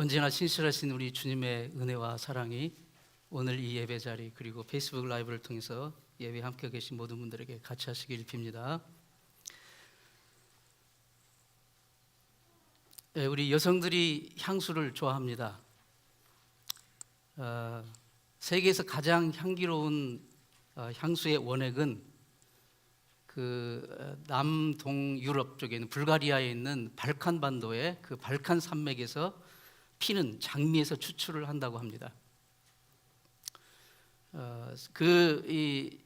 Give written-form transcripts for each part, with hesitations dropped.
언제나 신실하신 우리 주님의 은혜와 사랑이 오늘 이 예배 자리 그리고 페이스북 라이브를 통해서 예배 함께 계신 모든 분들에게 같이 하시길 빕니다. 우리 여성들이 향수를 좋아합니다. 세계에서 가장 향기로운 향수의 원액은 그 남동 유럽 쪽에 있는 불가리아에 있는 발칸 반도의 그 발칸 산맥에서 피는 장미에서 추출을 한다고 합니다. 그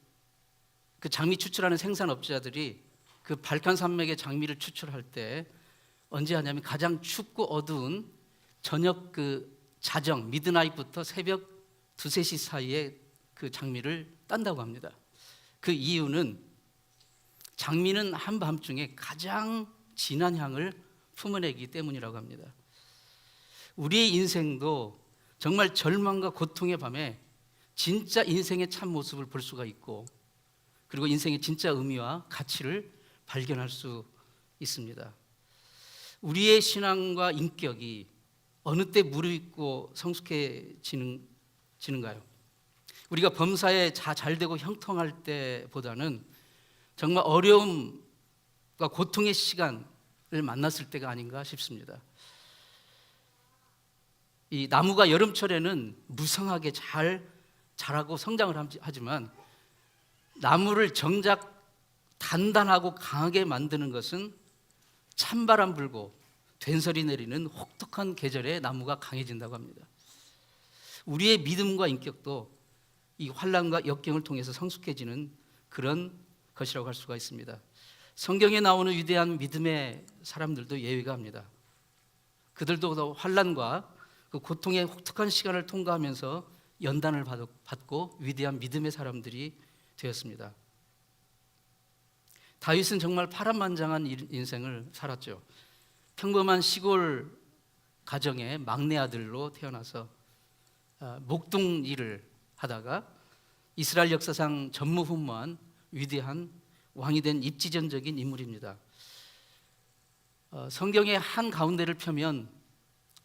장미 추출하는 생산업자들이 그 발칸 산맥의 장미를 추출할 때 언제 하냐면 가장 춥고 어두운 저녁 그 자정 미드나잇부터 새벽 2, 3시 사이에 그 장미를 딴다고 합니다. 그 이유는 장미는 한밤중에 가장 진한 향을 품어내기 때문이라고 합니다. 우리의 인생도 정말 절망과 고통의 밤에 진짜 인생의 참 모습을 볼 수가 있고, 그리고 인생의 진짜 의미와 가치를 발견할 수 있습니다. 우리의 신앙과 인격이 어느 때 무르익고 성숙해지는가요? 우리가 범사에 잘되고 형통할 때보다는 정말 어려움과 고통의 시간을 만났을 때가 아닌가 싶습니다. 이 나무가 여름철에는 무성하게 잘 자라고 성장을 하지만 나무를 정작 단단하고 강하게 만드는 것은 찬바람 불고 된설이 내리는 혹독한 계절에 나무가 강해진다고 합니다. 우리의 믿음과 인격도 이 환난과 역경을 통해서 성숙해지는 그런 것이라고 할 수가 있습니다. 성경에 나오는 위대한 믿음의 사람들도 예외가 합니다. 그들도 환난과 그 고통의 혹독한 시간을 통과하면서 연단을 받고 위대한 믿음의 사람들이 되었습니다. 다윗은 정말 파란만장한 인생을 살았죠. 평범한 시골 가정의 막내 아들로 태어나서 목동 일을 하다가 이스라엘 역사상 전무후무한 위대한 왕이 된 입지전적인 인물입니다. 성경의 한 가운데를 펴면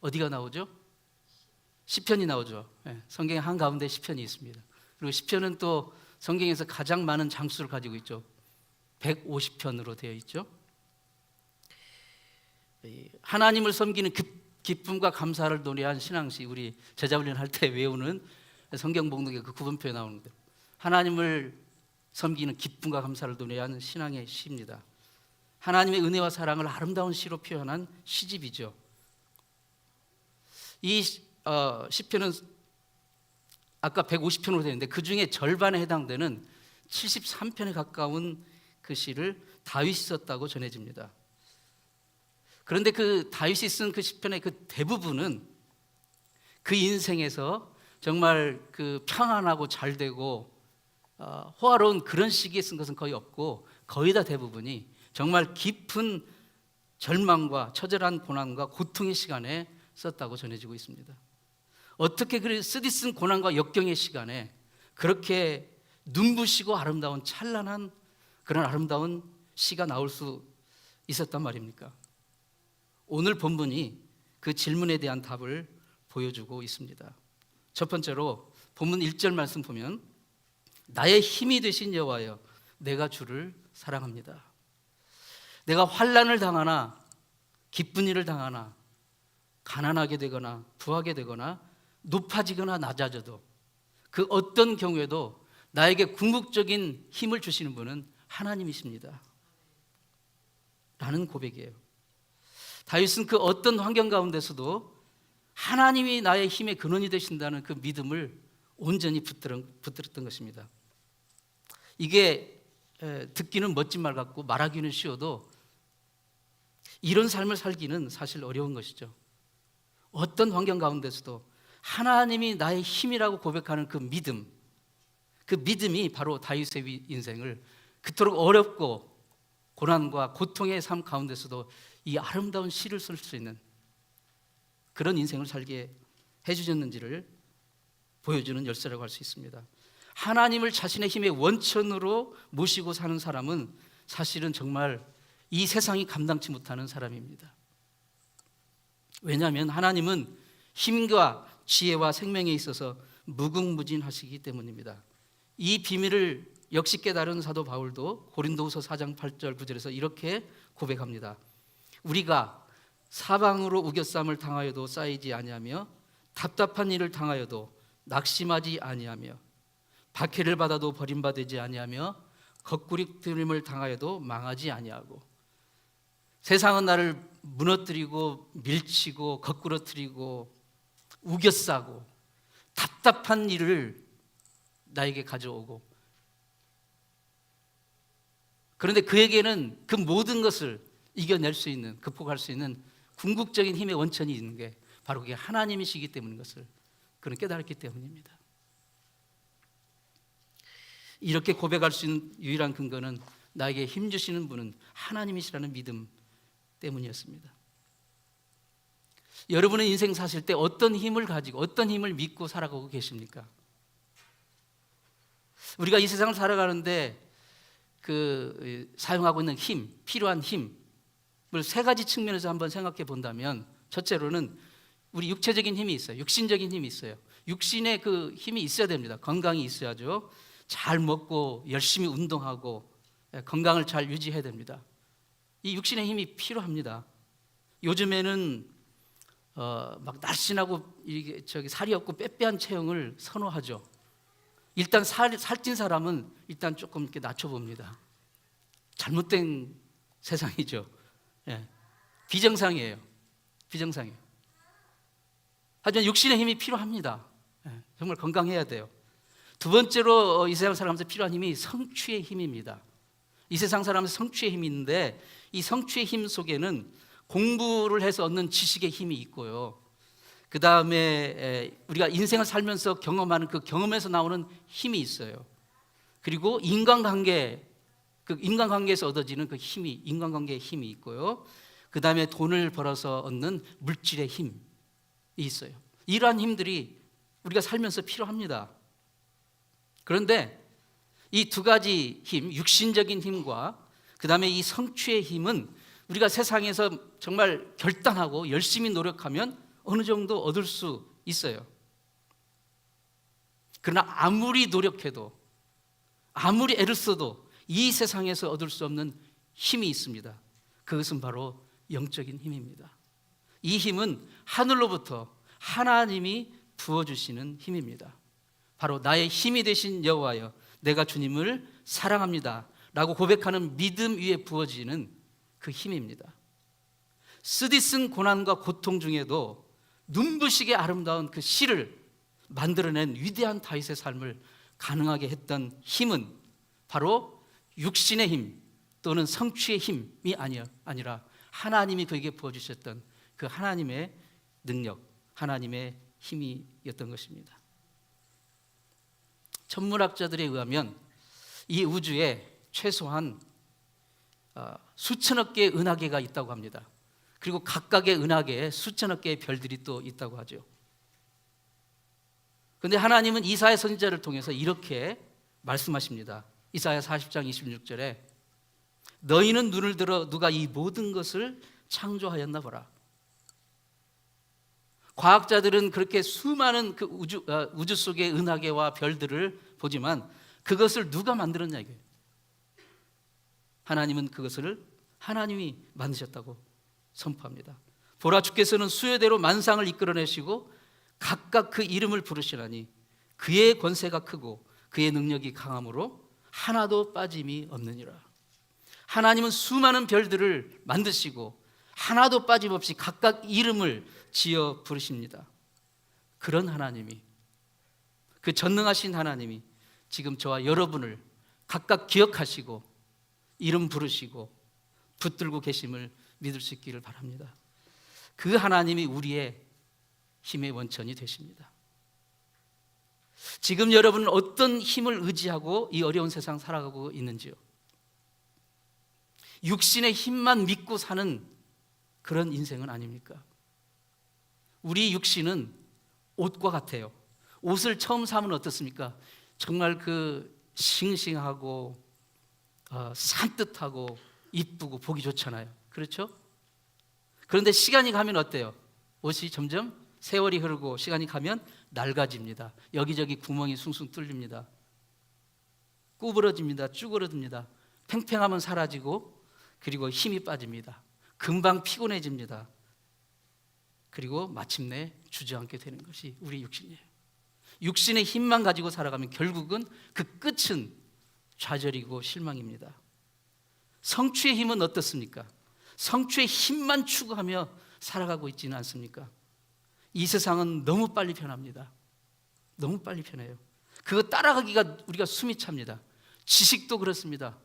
어디가 나오죠? 시편이 나오죠. 성경의 한 가운데 시편이 있습니다. 그리고 시편은 또 성경에서 가장 많은 장수를 가지고 있죠. 150편으로 되어 있죠. 하나님을 섬기는 기쁨과 감사를 노래한 신앙시, 우리 제자훈련 할 때 외우는 성경 목록에 그 구분표에 나오는데, 하나님을 섬기는 기쁨과 감사를 노래하는 신앙의 시입니다. 하나님의 은혜와 사랑을 아름다운 시로 표현한 시집이죠. 이 시편은 아까 150편으로 되어 있는데 그 중에 절반에 해당되는 73편에 가까운 그 시를 다윗이 썼다고 전해집니다. 그런데 그 다윗이 쓴 그 시편의 그 대부분은 그 인생에서 정말 그 평안하고 잘되고 호화로운 그런 시기에 쓴 것은 거의 없고, 거의 다 대부분이 정말 깊은 절망과 처절한 고난과 고통의 시간에 썼다고 전해지고 있습니다. 어떻게 그 쓰디쓴 고난과 역경의 시간에 그렇게 눈부시고 아름다운 찬란한 그런 아름다운 시가 나올 수 있었단 말입니까? 오늘 본문이 그 질문에 대한 답을 보여주고 있습니다. 첫 번째로 본문 1절 말씀 보면, 나의 힘이 되신 여호와여, 내가 주를 사랑합니다. 내가 환난을 당하나 기쁜 일을 당하나 가난하게 되거나 부하게 되거나 높아지거나 낮아져도 그 어떤 경우에도 나에게 궁극적인 힘을 주시는 분은 하나님이십니다 라는 고백이에요. 다윗은 그 어떤 환경 가운데서도 하나님이 나의 힘의 근원이 되신다는 그 믿음을 온전히 붙들었던 것입니다. 이게 듣기는 멋진 말 같고 말하기는 쉬워도 이런 삶을 살기는 사실 어려운 것이죠. 어떤 환경 가운데서도 하나님이 나의 힘이라고 고백하는 그 믿음이 바로 다윗의 인생을 그토록 어렵고 고난과 고통의 삶 가운데서도 이 아름다운 시를 쓸 수 있는 그런 인생을 살게 해주셨는지를 보여주는 열쇠라고 할 수 있습니다. 하나님을 자신의 힘의 원천으로 모시고 사는 사람은 사실은 정말 이 세상이 감당치 못하는 사람입니다. 왜냐하면 하나님은 힘과 지혜와 생명에 있어서 무궁무진하시기 때문입니다. 이 비밀을 역시 깨달은 사도 바울도 고린도후서 4장 8절 9절에서 이렇게 고백합니다. 우리가 사방으로 우겨쌈을 당하여도 쌓이지 아니하며 답답한 일을 당하여도 낙심하지 아니하며 박해를 받아도 버림받지 아니하며 거꾸리트림을 당하여도 망하지 아니하고. 세상은 나를 무너뜨리고 밀치고 거꾸러뜨리고 우겨싸고 답답한 일을 나에게 가져오고, 그런데 그에게는 그 모든 것을 이겨낼 수 있는, 극복할 수 있는 궁극적인 힘의 원천이 있는 게 바로 그게 하나님이시기 때문인 것을 그는 깨달았기 때문입니다. 이렇게 고백할 수 있는 유일한 근거는 나에게 힘 주시는 분은 하나님이시라는 믿음 때문이었습니다. 여러분은 인생 사실 때 어떤 힘을 가지고 어떤 힘을 믿고 살아가고 계십니까? 우리가 이 세상을 살아가는데 사용하고 있는 힘, 필요한 힘을 세 가지 측면에서 한번 생각해 본다면, 첫째로는 우리 육체적인 힘이 있어요. 육신적인 힘이 있어요. 육신의 그 힘이 있어야 됩니다. 건강이 있어야죠. 잘 먹고 열심히 운동하고 건강을 잘 유지해야 됩니다. 이 육신의 힘이 필요합니다. 요즘에는 막 날씬하고 살이 없고 빼빼한 체형을 선호하죠. 일단 살찐 사람은 일단 조금 이렇게 낮춰봅니다. 잘못된 세상이죠. 예. 비정상이에요. 비정상이에요. 하지만 육신의 힘이 필요합니다. 예. 정말 건강해야 돼요. 두 번째로 이 세상 사람한테 필요한 힘이 성취의 힘입니다. 이 세상 사람은 성취의 힘이 있는데, 이 성취의 힘 속에는 공부를 해서 얻는 지식의 힘이 있고요, 그 다음에 우리가 인생을 살면서 경험하는 그 경험에서 나오는 힘이 있어요. 그리고 인간관계에서 얻어지는 그 힘이, 인간관계의 힘이 있고요, 그 다음에 돈을 벌어서 얻는 물질의 힘이 있어요. 이러한 힘들이 우리가 살면서 필요합니다. 그런데 이 두 가지 힘, 육신적인 힘과 그 다음에 이 성취의 힘은 우리가 세상에서 정말 결단하고 열심히 노력하면 어느 정도 얻을 수 있어요. 그러나 아무리 노력해도, 아무리 애를 써도 이 세상에서 얻을 수 없는 힘이 있습니다. 그것은 바로 영적인 힘입니다. 이 힘은 하늘로부터 하나님이 부어주시는 힘입니다. 바로 나의 힘이 되신 여호와여, 내가 주님을 사랑합니다 라고 고백하는 믿음 위에 부어지는 그 힘입니다. 쓰디쓴 고난과 고통 중에도 눈부시게 아름다운 그 시를 만들어낸 위대한 다윗의 삶을 가능하게 했던 힘은 바로 육신의 힘 또는 성취의 힘이 아니라 하나님이 그에게 부어주셨던 그 하나님의 능력, 하나님의 힘이었던 것입니다. 천문학자들에 의하면 이 우주에 최소한 수천억 개의 은하계가 있다고 합니다. 그리고 각각의 은하계에 수천억 개의 별들이 또 있다고 하죠. 그런데 하나님은 이사야 선지자를 통해서 이렇게 말씀하십니다. 이사야 40장 26절에 너희는 눈을 들어 누가 이 모든 것을 창조하였나 보라. 과학자들은 그렇게 수많은 그 우주 속의 은하계와 별들을 보지만 그것을 누가 만들었냐 이게. 하나님은 그것을 하나님이 만드셨다고 선포합니다. 보라, 주께서는 수요대로 만상을 이끌어내시고 각각 그 이름을 부르시라니 그의 권세가 크고 그의 능력이 강함으로 하나도 빠짐이 없느니라. 하나님은 수많은 별들을 만드시고 하나도 빠짐없이 각각 이름을 지어 부르십니다. 그런 하나님이, 그 전능하신 하나님이 지금 저와 여러분을 각각 기억하시고 이름 부르시고 붙들고 계심을 믿을 수 있기를 바랍니다. 그 하나님이 우리의 힘의 원천이 되십니다. 지금 여러분은 어떤 힘을 의지하고 이 어려운 세상 살아가고 있는지요? 육신의 힘만 믿고 사는 그런 인생은 아닙니까? 우리 육신은 옷과 같아요. 옷을 처음 사면 어떻습니까? 정말 그 싱싱하고 산뜻하고 이쁘고 보기 좋잖아요. 그렇죠? 그런데 시간이 가면 어때요? 옷이 점점 세월이 흐르고 시간이 가면 낡아집니다. 여기저기 구멍이 숭숭 뚫립니다. 구부러집니다. 쭈그러듭니다. 팽팽함은 사라지고 그리고 힘이 빠집니다. 금방 피곤해집니다. 그리고 마침내 주저앉게 되는 것이 우리 육신이에요. 육신의 힘만 가지고 살아가면 결국은 그 끝은 좌절이고 실망입니다. 성취의 힘은 어떻습니까? 성취의 힘만 추구하며 살아가고 있지는 않습니까? 이 세상은 너무 빨리 변합니다. 너무 빨리 변해요. 그거 따라가기가 우리가 숨이 찹니다. 지식도 그렇습니다.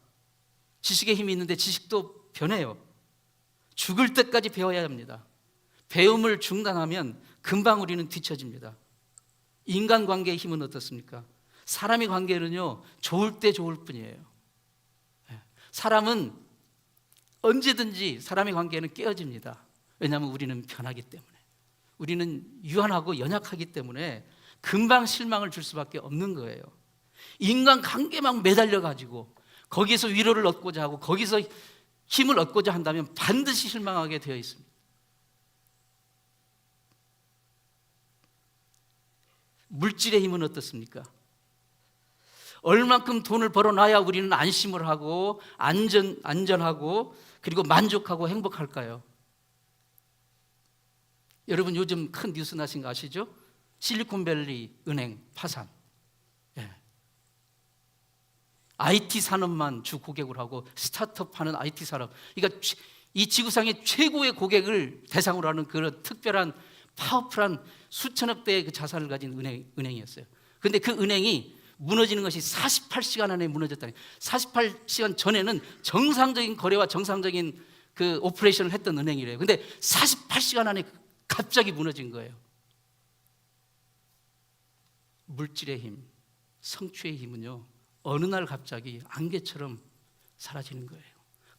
지식의 힘이 있는데 지식도 변해요. 죽을 때까지 배워야 합니다. 배움을 중단하면 금방 우리는 뒤처집니다. 인간관계의 힘은 어떻습니까? 사람의 관계는요, 좋을 때 좋을 뿐이에요. 사람은 언제든지 사람의 관계는 깨어집니다. 왜냐하면 우리는 변하기 때문에, 우리는 유한하고 연약하기 때문에 금방 실망을 줄 수밖에 없는 거예요. 인간관계만 매달려가지고 거기서 위로를 얻고자 하고 거기서 힘을 얻고자 한다면 반드시 실망하게 되어 있습니다. 물질의 힘은 어떻습니까? 얼만큼 돈을 벌어놔야 우리는 안심을 하고 안전하고 그리고 만족하고 행복할까요? 여러분 요즘 큰 뉴스 나신 거 아시죠? 실리콘밸리 은행 파산. IT 산업만 주 고객을 하고 스타트업 하는 IT 산업. 그러니까 이 지구상의 최고의 고객을 대상으로 하는 그런 특별한 파워풀한 수천억 대의 그 자산을 가진 은행이었어요. 그런데 그 은행이 무너지는 것이 48시간 안에 무너졌다니. 48시간 전에는 정상적인 거래와 정상적인 그 오퍼레이션을 했던 은행이래요. 근데 48시간 안에 갑자기 무너진 거예요. 물질의 힘, 성취의 힘은요, 어느 날 갑자기 안개처럼 사라지는 거예요.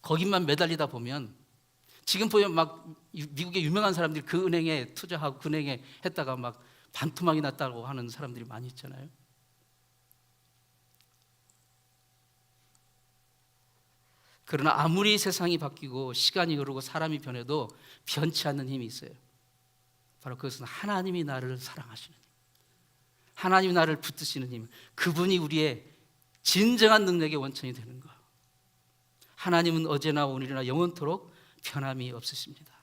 거기만 매달리다 보면, 지금 보면 막 미국의 유명한 사람들이 그 은행에 투자하고 그 은행에 했다가 막 반토막이 났다고 하는 사람들이 많이 있잖아요. 그러나 아무리 세상이 바뀌고 시간이 흐르고 사람이 변해도 변치 않는 힘이 있어요. 바로 그것은 하나님이 나를 사랑하시는 힘, 하나님이 나를 붙드시는 힘, 그분이 우리의 진정한 능력의 원천이 되는 것. 하나님은 어제나 오늘이나 영원토록 변함이 없으십니다.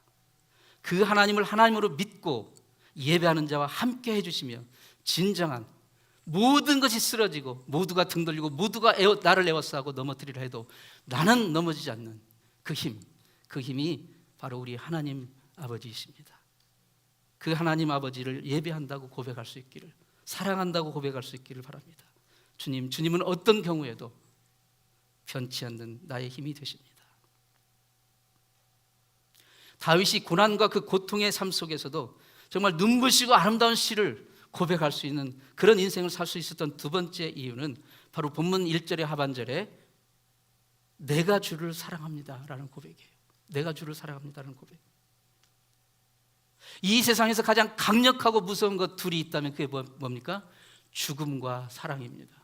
그 하나님을 하나님으로 믿고 예배하는 자와 함께 해주시며 진정한 모든 것이 쓰러지고 모두가 등 돌리고 모두가 나를 에워싸고 넘어뜨리려 해도 나는 넘어지지 않는 그 힘, 그 힘이 바로 우리 하나님 아버지이십니다. 그 하나님 아버지를 예배한다고 고백할 수 있기를, 사랑한다고 고백할 수 있기를 바랍니다. 주님은 어떤 경우에도 변치 않는 나의 힘이 되십니다. 다윗이 고난과 그 고통의 삶 속에서도 정말 눈부시고 아름다운 시를 고백할 수 있는 그런 인생을 살 수 있었던 두 번째 이유는 바로 본문 1절의 하반절에 내가 주를 사랑합니다 라는 고백이에요. 내가 주를 사랑합니다 라는 고백. 이 세상에서 가장 강력하고 무서운 것 둘이 있다면 그게 뭡니까? 죽음과 사랑입니다.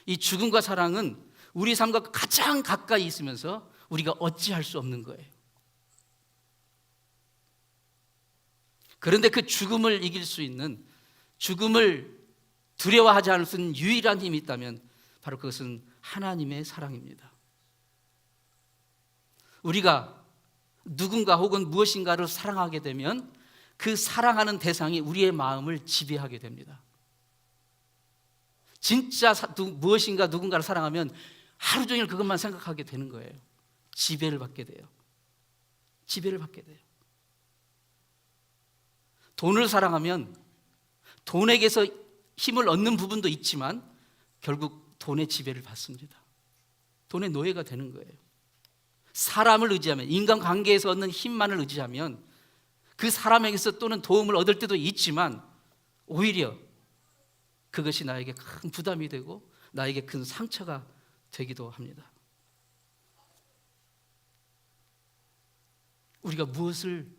이 죽음과 사랑은 우리 삶과 가장 가까이 있으면서 우리가 어찌할 수 없는 거예요. 그런데 그 죽음을 이길 수 있는, 죽음을 두려워하지 않을 수 있는 유일한 힘이 있다면 바로 그것은 하나님의 사랑입니다. 우리가 누군가 혹은 무엇인가를 사랑하게 되면 그 사랑하는 대상이 우리의 마음을 지배하게 됩니다. 진짜 무엇인가 누군가를 사랑하면 하루 종일 그것만 생각하게 되는 거예요. 지배를 받게 돼요. 지배를 받게 돼요. 돈을 사랑하면 돈에게서 힘을 얻는 부분도 있지만 결국 돈의 지배를 받습니다. 돈의 노예가 되는 거예요. 사람을 의지하면, 인간관계에서 얻는 힘만을 의지하면 그 사람에게서 또는 도움을 얻을 때도 있지만 오히려 그것이 나에게 큰 부담이 되고 나에게 큰 상처가 되기도 합니다. 우리가 무엇을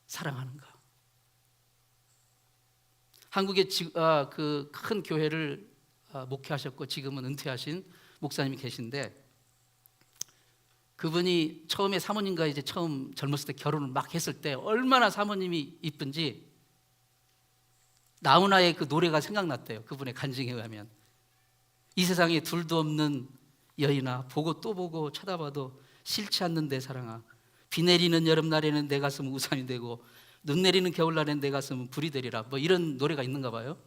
사랑하는가? 한국의 그 큰 교회를 목회하셨고 지금은 은퇴하신 목사님이 계신데 그분이 처음에 사모님과 이제 처음 젊었을 때 결혼을 막 했을 때 얼마나 사모님이 이쁜지 나훈아의 그 노래가 생각났대요. 그분의 간증에 의하면 이 세상에 둘도 없는 여인아, 보고 또 보고 쳐다봐도 싫지 않는 내 사랑아, 비 내리는 여름날에는 내 가슴은 우산이 되고 눈 내리는 겨울날에는 내 가슴은 불이 되리라. 뭐 이런 노래가 있는가 봐요.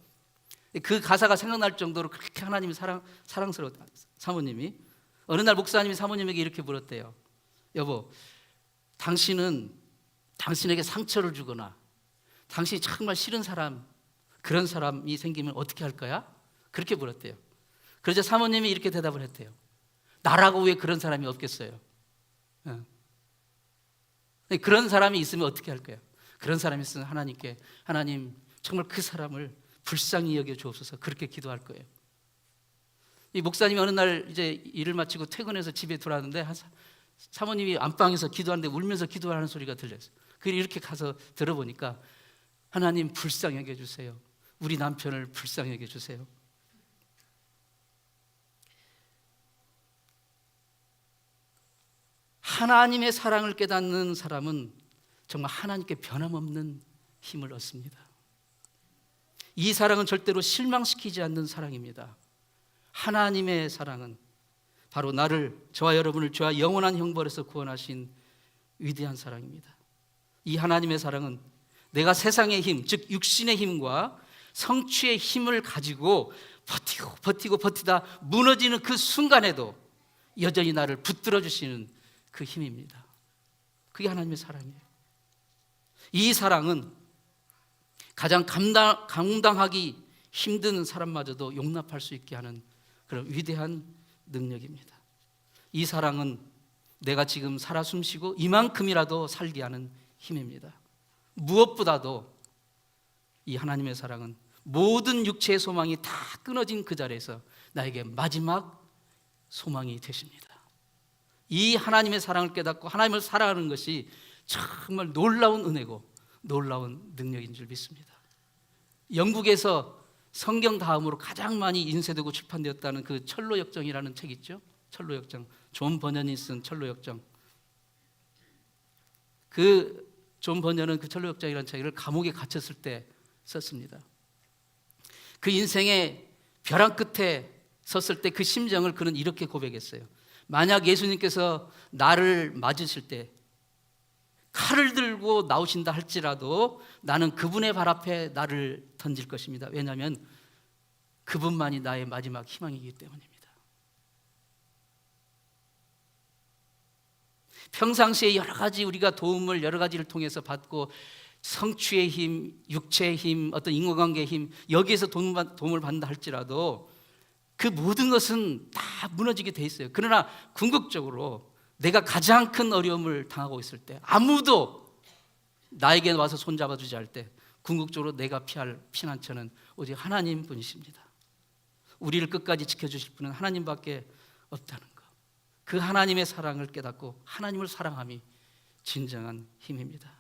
그 가사가 생각날 정도로 그렇게 하나님이 사랑스러웠다. 사모님이 어느 날 목사님이 사모님에게 이렇게 물었대요. 여보, 당신은 당신에게 상처를 주거나 당신이 정말 싫은 사람, 그런 사람이 생기면 어떻게 할 거야? 그렇게 물었대요. 그러자 사모님이 이렇게 대답을 했대요. 나라고 왜 그런 사람이 없겠어요? 그런 사람이 있으면 어떻게 할 거야? 그런 사람이 있으면 하나님께, 하나님 정말 그 사람을 불쌍히 여겨 주옵소서, 그렇게 기도할 거예요. 이 목사님이 어느 날 이제 일을 마치고 퇴근해서 집에 들어왔는데 사모님이 안방에서 기도하는데 울면서 기도하는 소리가 들렸어요. 그래서 이렇게 가서 들어보니까 하나님 불쌍히 여겨 주세요. 우리 남편을 불쌍히 여겨 주세요. 하나님의 사랑을 깨닫는 사람은 정말 하나님께 변함없는 힘을 얻습니다. 이 사랑은 절대로 실망시키지 않는 사랑입니다. 하나님의 사랑은 바로 나를, 저와 여러분을 죄와 영원한 형벌에서 구원하신 위대한 사랑입니다. 이 하나님의 사랑은 내가 세상의 힘, 즉 육신의 힘과 성취의 힘을 가지고 버티다 무너지는 그 순간에도 여전히 나를 붙들어 주시는 그 힘입니다. 그게 하나님의 사랑이에요. 이 사랑은 가장 감당하기 힘든 사람마저도 용납할 수 있게 하는 그런 위대한 능력입니다. 이 사랑은 내가 지금 살아 숨쉬고 이만큼이라도 살게 하는 힘입니다. 무엇보다도 이 하나님의 사랑은 모든 육체의 소망이 다 끊어진 그 자리에서 나에게 마지막 소망이 되십니다. 이 하나님의 사랑을 깨닫고 하나님을 사랑하는 것이 정말 놀라운 은혜고 놀라운 능력인 줄 믿습니다. 영국에서 성경 다음으로 가장 많이 인쇄되고 출판되었다는 그 철로역정이라는 책 있죠? 철로역정, 존 버년이 쓴 철로역정. 그 존 버년은 그 철로역정이라는 책을 감옥에 갇혔을 때 썼습니다. 그 인생의 벼랑 끝에 섰을 때 그 심정을 그는 이렇게 고백했어요. 만약 예수님께서 나를 맞으실 때 칼을 들고 나오신다 할지라도 나는 그분의 발 앞에 나를 던질 것입니다. 왜냐하면 그분만이 나의 마지막 희망이기 때문입니다. 평상시에 여러 가지 우리가 도움을 여러 가지를 통해서 받고 성취의 힘, 육체의 힘, 어떤 인간관계의 힘, 여기에서 도움을 받는다 할지라도 그 모든 것은 다 무너지게 돼 있어요. 그러나 궁극적으로 내가 가장 큰 어려움을 당하고 있을 때, 아무도 나에게 와서 손잡아주지 않을 때 궁극적으로 내가 피할 피난처는 오직 하나님 분이십니다. 우리를 끝까지 지켜주실 분은 하나님밖에 없다는 것, 그 하나님의 사랑을 깨닫고 하나님을 사랑함이 진정한 힘입니다.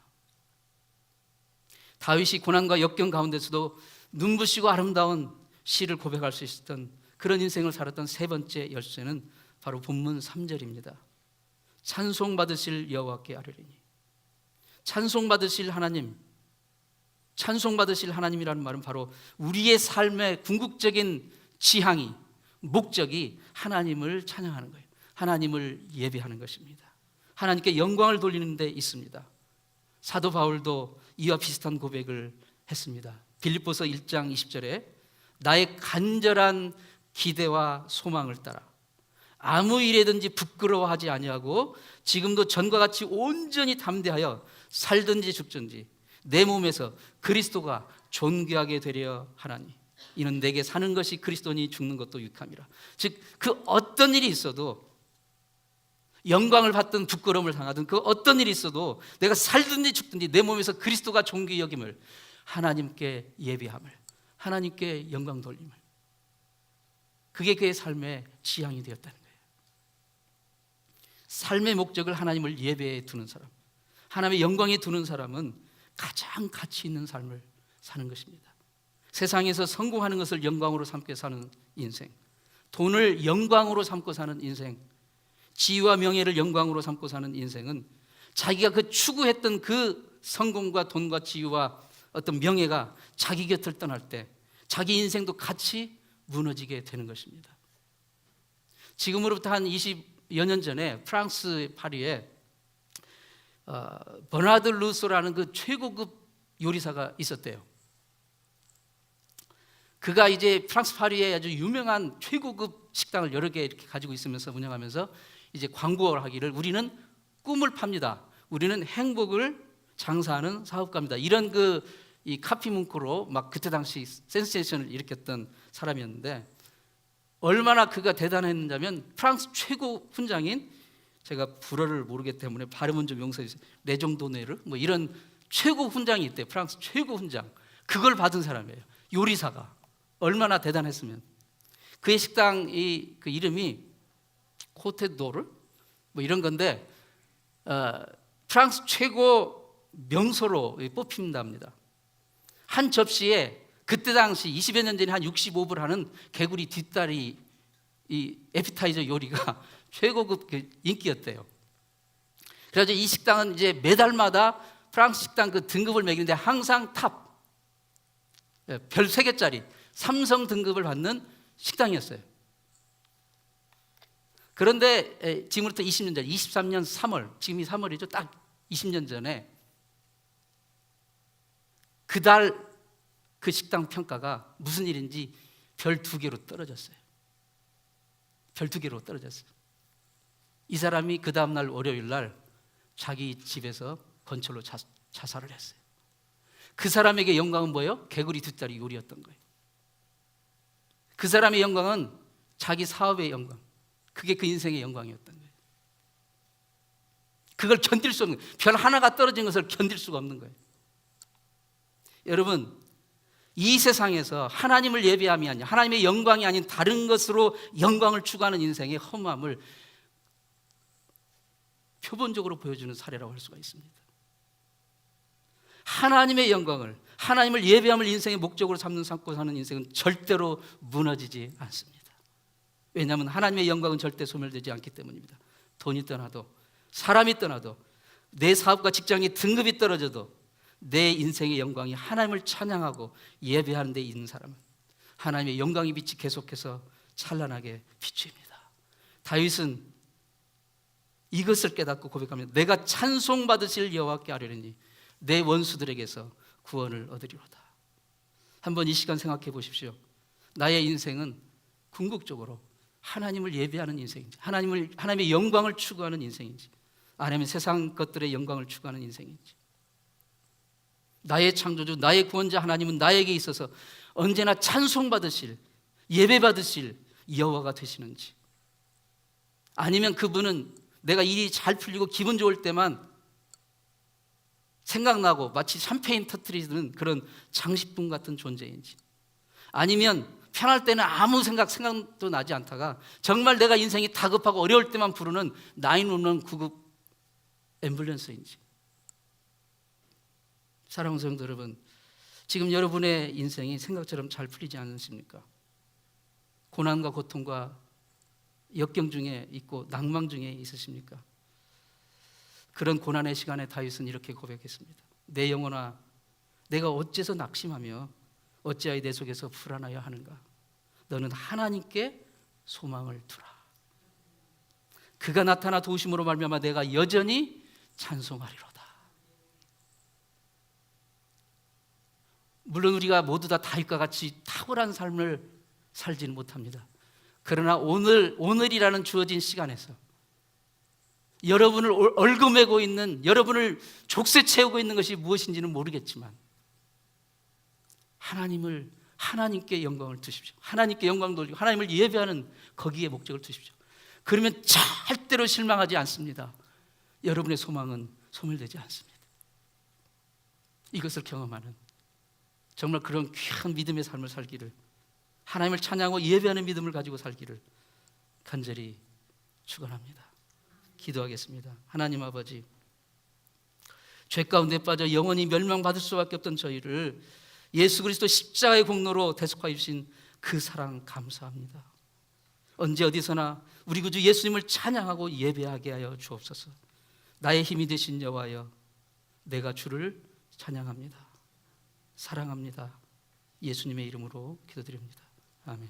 다윗이 고난과 역경 가운데서도 눈부시고 아름다운 시를 고백할 수 있었던 그런 인생을 살았던 세 번째 열쇠는 바로 본문 3절입니다. 찬송받으실 여호와께 아뢰리니. 찬송받으실 하나님, 찬송받으실 하나님이라는 말은 바로 우리의 삶의 궁극적인 지향이, 목적이 하나님을 찬양하는 거예요. 하나님을 예배하는 것입니다. 하나님께 영광을 돌리는 데 있습니다. 사도 바울도 이와 비슷한 고백을 했습니다. 빌립보서 1장 20절에 나의 간절한 기대와 소망을 따라 아무 일에든지 부끄러워하지 아니하고 지금도 전과 같이 온전히 담대하여 살든지 죽든지 내 몸에서 그리스도가 존귀하게 되려 하나니 이는 내게 사는 것이 그리스도니 죽는 것도 유익함이라. 즉 그 어떤 일이 있어도, 영광을 받든 부끄러움을 당하든 그 어떤 일이 있어도 내가 살든지 죽든지 내 몸에서 그리스도가 존귀 여김을, 하나님께 예배함을, 하나님께 영광 돌림을, 그게 그의 삶의 지향이 되었다는 거예요. 삶의 목적을 하나님을 예배에 두는 사람, 하나님의 영광에 두는 사람은 가장 가치 있는 삶을 사는 것입니다. 세상에서 성공하는 것을 영광으로 삼고 사는 인생, 돈을 영광으로 삼고 사는 인생, 지위와 명예를 영광으로 삼고 사는 인생은 자기가 그 추구했던 그 성공과 돈과 지위와 어떤 명예가 자기 곁을 떠날 때 자기 인생도 같이 무너지게 되는 것입니다. 지금으로부터 한 20여 년 전에 프랑스 파리에 버나드 루소라는 그 최고급 요리사가 있었대요. 그가 이제 프랑스 파리에 아주 유명한 최고급 식당을 여러 개 이렇게 가지고 있으면서 운영하면서 이제 광고를 하기를 우리는 꿈을 팝니다. 우리는 행복을 장사하는 사업가입니다. 이런 이 카피 문구로 막 그때 당시 센세이션을 일으켰던 사람이었는데 얼마나 그가 대단했냐면 프랑스 최고 훈장인 제가 불어를 모르기 때문에 발음은 좀 용서해 주세요. 레종도네르 뭐 이런 최고 훈장이 있대요. 프랑스 최고 훈장. 그걸 받은 사람이에요. 요리사가. 얼마나 대단했으면. 그의 식당 그 이름이 코테도르 뭐 이런 건데 프랑스 최고 명소로 뽑힌답니다. 한 접시에 그때 당시 20여 년 전에 한 65불 하는 개구리 뒷다리 이 에피타이저 요리가 최고급 인기였대요. 그래서 이 식당은 이제 매달마다 프랑스 식당 그 등급을 매기는데 항상 탑 별 3개짜리 3성 등급을 받는 식당이었어요. 그런데 지금부터 20년 전 23년 3월 지금이 3월이죠. 딱 20년 전에 그달 그 식당 평가가 무슨 일인지 별 2개로 떨어졌어요. 별 2개로 떨어졌어요. 이 사람이 그 다음날 월요일 날 자기 집에서 건철로 자살을 했어요. 그 사람에게 영광은 뭐예요? 개구리 뒷다리 요리였던 거예요. 그 사람의 영광은 자기 사업의 영광, 그게 그 인생의 영광이었던 거예요. 그걸 견딜 수 없는 거예요. 별 하나가 떨어진 것을 견딜 수가 없는 거예요. 여러분, 이 세상에서 하나님을 예배함이 아니라 하나님의 영광이 아닌 다른 것으로 영광을 추구하는 인생의 허무함을 표본적으로 보여주는 사례라고 할 수가 있습니다. 하나님의 영광을, 하나님을 예배함을 인생의 목적으로 삼고 사는 인생은 절대로 무너지지 않습니다. 왜냐하면 하나님의 영광은 절대 소멸되지 않기 때문입니다. 돈이 떠나도, 사람이 떠나도, 내 사업과 직장의 등급이 떨어져도 내 인생의 영광이 하나님을 찬양하고 예배하는 데 있는 사람은 하나님의 영광의 빛이 계속해서 찬란하게 비춥니다. 다윗은 이것을 깨닫고 고백합니다. 내가 찬송받으실 여호와께 아뢰리니 내 원수들에게서 구원을 얻으리로다. 한번 이 시간 생각해 보십시오. 나의 인생은 궁극적으로 하나님을 예배하는 인생인지, 하나님의 영광을 추구하는 인생인지, 아니면 세상 것들의 영광을 추구하는 인생인지. 나의 창조주, 나의 구원자 하나님은 나에게 있어서 언제나 찬송받으실, 예배받으실 여호와가 되시는지, 아니면 그분은 내가 일이 잘 풀리고 기분 좋을 때만 생각나고 마치 샴페인 터뜨리는 그런 장식품 같은 존재인지, 아니면 편할 때는 아무 생각도 나지 않다가 정말 내가 인생이 다급하고 어려울 때만 부르는 911 구급 앰뷸런스인지. 사랑하는 성도 여러분, 지금 여러분의 인생이 생각처럼 잘 풀리지 않으십니까? 고난과 고통과 역경 중에 있고 낭망 중에 있으십니까? 그런 고난의 시간에 다윗은 이렇게 고백했습니다. 내 영혼아, 내가 어째서 낙심하며 어찌하여 내 속에서 불안하여 하는가? 너는 하나님께 소망을 두라. 그가 나타나 도우심으로 말미암아 내가 여전히 찬송하리로다. 물론 우리가 모두 다 다윗과 같이 탁월한 삶을 살지는 못합니다. 그러나 오늘이라는 주어진 시간에서 여러분을 얽어매고 있는, 여러분을 족쇄 채우고 있는 것이 무엇인지는 모르겠지만 하나님께 영광을 두십시오. 하나님께 영광 돌리고 하나님을 예배하는 거기에 목적을 두십시오. 그러면 절대로 실망하지 않습니다. 여러분의 소망은 소멸되지 않습니다. 이것을 경험하는 정말 그런 귀한 믿음의 삶을 살기를, 하나님을 찬양하고 예배하는 믿음을 가지고 살기를 간절히 축원합니다. 기도하겠습니다. 하나님 아버지, 죄 가운데 빠져 영원히 멸망받을 수밖에 없던 저희를 예수 그리스도 십자가의 공로로 대속하여 주신 그 사랑 감사합니다. 언제 어디서나 우리 구주 예수님을 찬양하고 예배하게 하여 주옵소서. 나의 힘이 되신 여호와여, 내가 주를 찬양합니다. 사랑합니다. 예수님의 이름으로 기도드립니다. 아멘.